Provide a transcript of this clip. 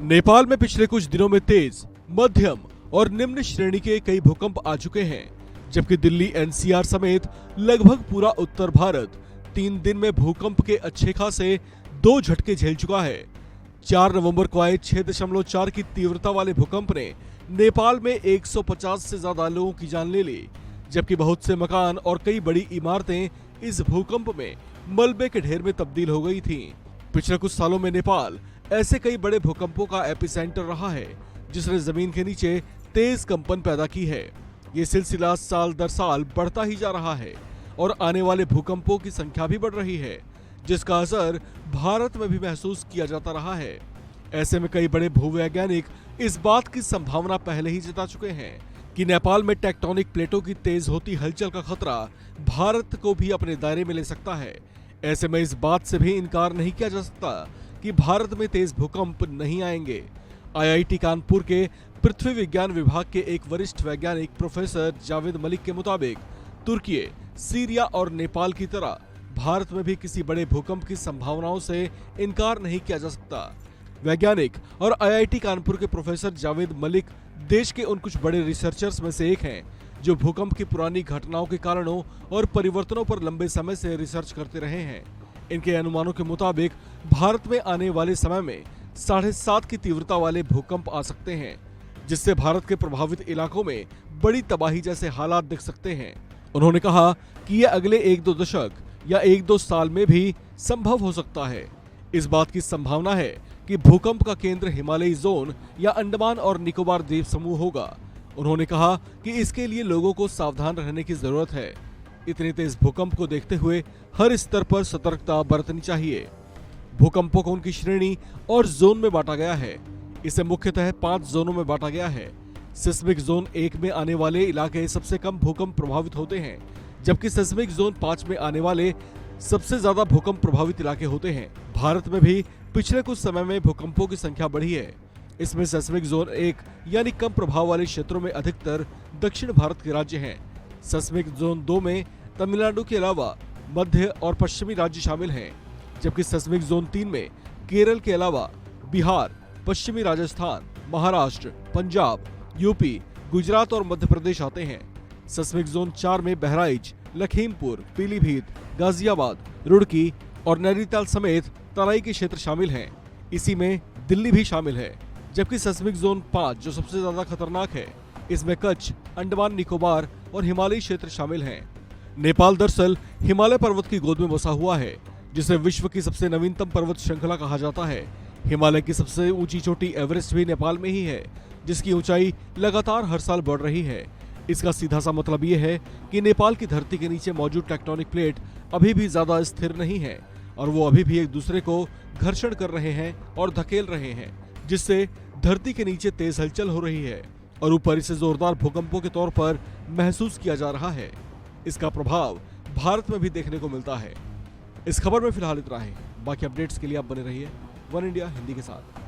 नेपाल में पिछले कुछ दिनों में तेज, मध्यम और निम्न श्रेणी के कई भूकंप आ चुके हैं, जबकि दिल्ली एनसीआर समेत लगभग पूरा उत्तर भारत 3 दिन में भूकंप के अच्छे खासे 2 झटके झेल चुका है। 4 नवंबर को आए 6.4 की तीव्रता वाले भूकंप ने नेपाल में 150 से ज्यादा लोगों की जान ले ली, जबकि बहुत से मकान और कई बड़ी इमारतें इस भूकंप में मलबे के ढेर में तब्दील हो गई थीं। पिछले कुछ सालों में नेपाल ऐसे कई बड़े भूकंपों का एपिसेंटर रहा है, जिसने जमीन के नीचे तेज कंपन पैदा की है। ये सिलसिला साल दर साल बढ़ता ही जा रहा है और आने वाले भूकंपों की संख्या भी बढ़ रही है, जिसका असर भारत में भी महसूस किया जाता रहा है। ऐसे में कई बड़े भूवैज्ञानिक इस बात की संभावना पहले ही जता चुके हैं कि नेपाल में टेक्टोनिक प्लेटों की तेज होती हलचल का खतरा भारत को भी अपने दायरे में ले सकता है। ऐसे में इस बात से भी इनकार नहीं किया जा सकता कि भारत में तेज भूकंप नहीं आएंगे। आईआईटी कानपुर के पृथ्वी विज्ञान विभाग के एक वरिष्ठ वैज्ञानिक प्रोफेसर जावेद मलिक के मुताबिक तुर्की, सीरिया और नेपाल की तरह भारत में भी किसी बड़े भूकंप की संभावनाओं से इनकार नहीं किया जा सकता। वैज्ञानिक और आईआईटी कानपुर के प्रोफेसर जावेद मलिक देश के उन कुछ बड़े रिसर्चर्स में से एक हैं जो भूकंप की पुरानी घटनाओं के कारणों और परिवर्तनों पर लंबे समय से रिसर्च करते रहे हैं। इनके अनुमानों के मुताबिक भारत में आने वाले समय में 7.5 की तीव्रता वाले भूकंप आ सकते हैं, जिससे भारत के प्रभावित इलाकों में बड़ी तबाही जैसे हालात दिख सकते हैं। उन्होंने कहा कि यह अगले 1-2 दशक या 1-2 साल में भी संभव हो सकता है। इस बात की संभावना है कि भूकंप का केंद्र हिमालयी जोन या अंडमान और निकोबार द्वीप समूह होगा। उन्होंने कहा कि इसके लिए लोगों को सावधान रहने की जरूरत है। इतने तेज भूकंप को देखते हुए हर स्तर पर सतर्कता बरतनी चाहिए। भूकंपों को उनकी श्रेणी और जोन में बांटा गया है। इसे मुख्यतः 5 जोनों में बांटा गया है। सिस्मिक जोन 1 में आने वाले इलाके सबसे कम भूकंप प्रभावित होते हैं, जबकि सिस्मिक जोन 5 में आने वाले सबसे ज्यादा भूकंप प्रभावित इलाके होते हैं। भारत में भी पिछले कुछ समय में भूकंपों की संख्या बढ़ी है। इसमें सिस्मिक जोन 1 यानी कम प्रभाव वाले क्षेत्रों में अधिकतर दक्षिण भारत के राज्य हैं। सिस्मिक जोन 2 में तमिलनाडु के अलावा मध्य और पश्चिमी राज्य शामिल हैं, जबकि सिस्मिक जोन 3 में केरल के अलावा बिहार, पश्चिमी राजस्थान, महाराष्ट्र, पंजाब, यूपी, गुजरात और मध्य प्रदेश आते हैं। सिस्मिक जोन 4 में बहराइच, लखीमपुर, पीलीभीत, गाजियाबाद, रुड़की और नैनीताल समेत तराई के क्षेत्र शामिल हैं। इसी में दिल्ली भी शामिल है। जबकि सिस्मिक जोन 5 जो सबसे ज्यादा खतरनाक है, इसमें कच्छ, अंडमान निकोबार और हिमालयी क्षेत्र शामिल हैं। नेपाल दरअसल हिमालय पर्वत की गोद में बसा हुआ है, जिसे विश्व की सबसे नवीनतम पर्वत श्रृंखला कहा जाता है। हिमालय की सबसे ऊंची चोटी एवरेस्ट भी नेपाल में ही है, जिसकी ऊंचाई लगातार हर साल बढ़ रही है। इसका सीधा सा मतलब ये है कि नेपाल की धरती के नीचे मौजूद टेक्टोनिक प्लेट अभी भी ज्यादा स्थिर नहीं है और वो अभी भी एक दूसरे को घर्षण कर रहे हैं और धकेल रहे हैं, जिससे धरती के नीचे तेज हलचल हो रही है और ऊपर इसे जोरदार भूकंपों के तौर पर महसूस किया जा रहा है। इसका प्रभाव भारत में भी देखने को मिलता है। इस खबर में फिलहाल इतना ही। बाकी अपडेट्स के लिए आप बने रहिए वन इंडिया हिंदी के साथ।